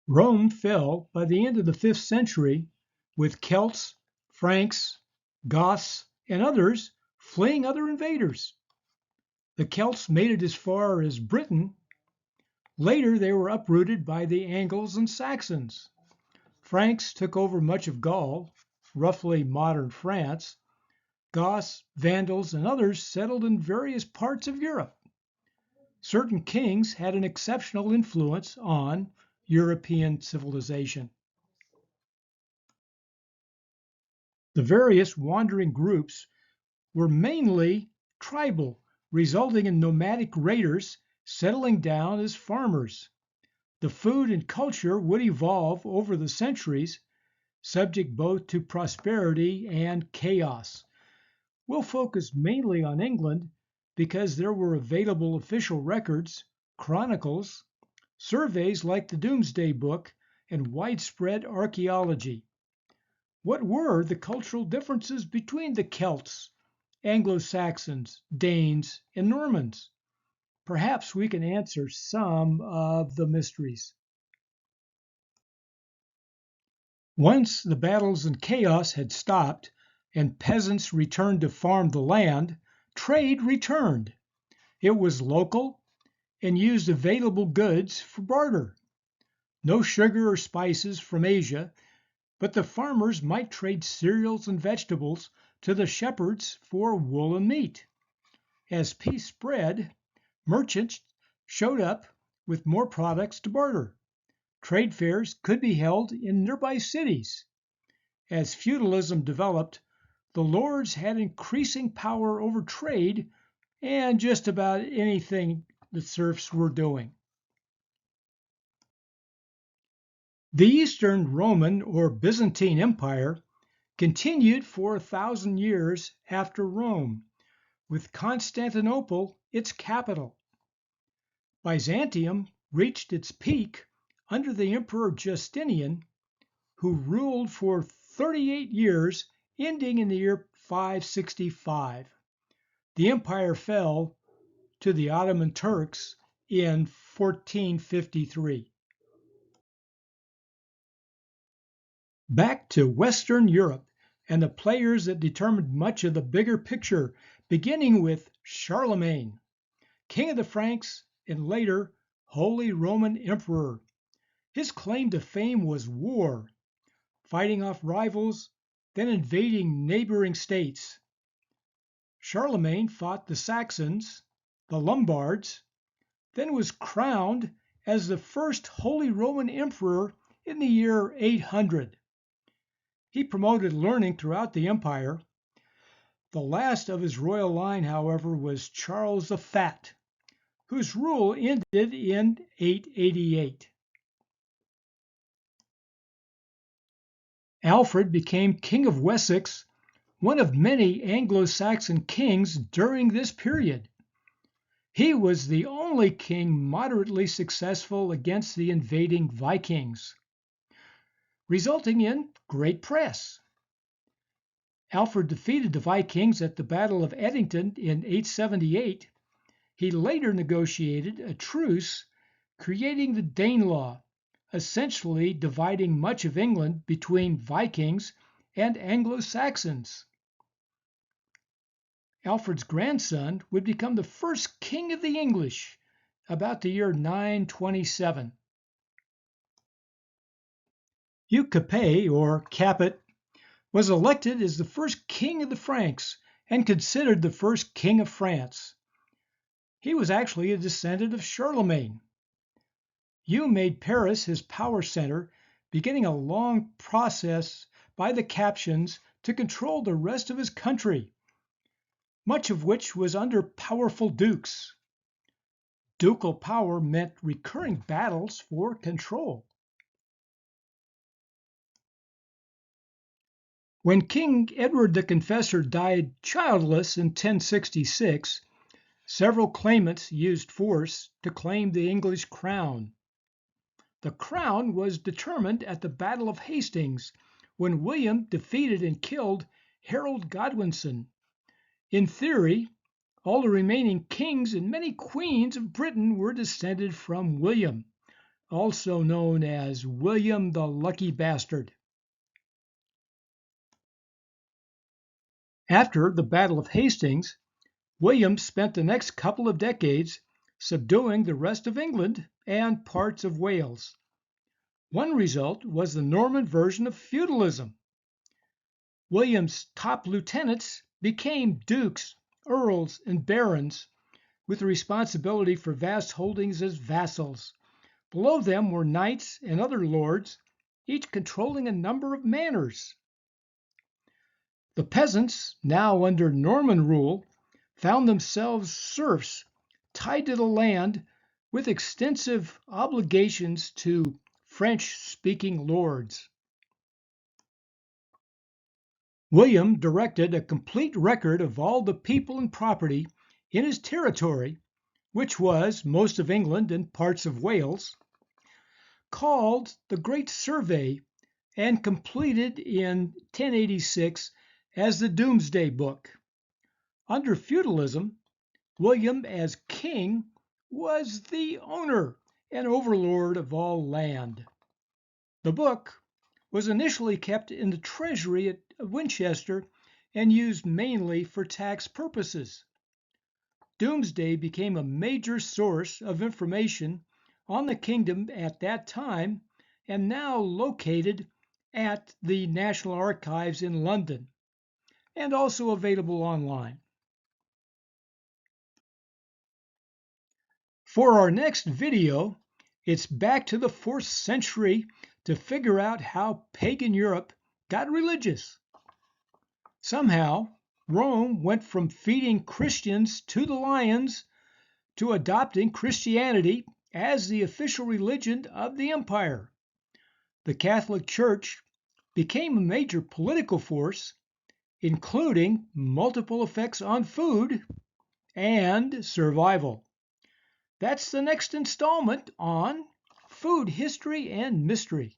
Rome fell by the end of the 5th century, with Celts, Franks, Goths, and others fleeing other invaders. The Celts made it as far as Britain. Later, they were uprooted by the Angles and Saxons. Franks took over much of Gaul, roughly modern France. Goths, Vandals, and others settled in various parts of Europe. Certain kings had an exceptional influence on European civilization. The various wandering groups were mainly tribal, resulting in nomadic raiders settling down as farmers. The food and culture would evolve over the centuries, subject both to prosperity and chaos. We'll focus mainly on England because there were available official records, chronicles, surveys like the Domesday Book, and widespread archaeology. What were the cultural differences between the Celts, Anglo-Saxons, Danes, and Normans? Perhaps we can answer some of the mysteries. Once the battles and chaos had stopped and peasants returned to farm the land, trade returned. It was local and used available goods for barter. No sugar or spices from Asia, but the farmers might trade cereals and vegetables to the shepherds for wool and meat. As peace spread, merchants showed up with more products to barter. Trade fairs could be held in nearby cities. As feudalism developed, the lords had increasing power over trade and just about anything the serfs were doing. The Eastern Roman or Byzantine Empire continued for 1,000 years after Rome, with Constantinople its capital. Byzantium reached its peak under the Emperor Justinian, who ruled for 38 years, ending in the year 565. The empire fell to the Ottoman Turks in 1453. Back to Western Europe and the players that determined much of the bigger picture, beginning with Charlemagne, King of the Franks and later Holy Roman Emperor. His claim to fame was war, fighting off rivals, then invading neighboring states. Charlemagne fought the Saxons, the Lombards, then was crowned as the first Holy Roman Emperor in the year 800. He promoted learning throughout the empire. The last of his royal line, however, was Charles the Fat, whose rule ended in 888. Alfred became King of Wessex, one of many Anglo-Saxon kings during this period. He was the only king moderately successful against the invading Vikings, resulting in great press. Alfred defeated the Vikings at the Battle of Edington in 878. He later negotiated a truce, creating the Danelaw, essentially dividing much of England between Vikings and Anglo-Saxons. Alfred's grandson would become the first king of the English about the year 927. Hugh Capet, or Capet, was elected as the first king of the Franks and considered the first king of France. He was actually a descendant of Charlemagne. Hugh made Paris his power center, beginning a long process by the Capetians to control the rest of his country, much of which was under powerful dukes. Ducal power meant recurring battles for control. When King Edward the Confessor died childless in 1066, several claimants used force to claim the English crown. The crown was determined at the Battle of Hastings, when William defeated and killed Harold Godwinson. In theory, all the remaining kings and many queens of Britain were descended from William, also known as William the Lucky Bastard. After the Battle of Hastings, William spent the next couple of decades subduing the rest of England and parts of Wales. One result was the Norman version of feudalism. William's top lieutenants became dukes, earls, and barons, with responsibility for vast holdings as vassals. Below them were knights and other lords, each controlling a number of manors. The peasants, now under Norman rule, found themselves serfs tied to the land with extensive obligations to French-speaking lords. William directed a complete record of all the people and property in his territory, which was most of England and parts of Wales, called the Great Survey, and completed in 1086 as the Domesday Book. Under feudalism, William as king was the owner and overlord of all land. The book was initially kept in the treasury at Winchester and used mainly for tax purposes. Domesday became a major source of information on the kingdom at that time and now located at the National Archives in London and also available online. For our next video, it's back to the 4th century to figure out how pagan Europe got religious. Somehow, Rome went from feeding Christians to the lions to adopting Christianity as the official religion of the empire. The Catholic Church became a major political force, including multiple effects on food and survival. That's the next installment on Food History and Mystery.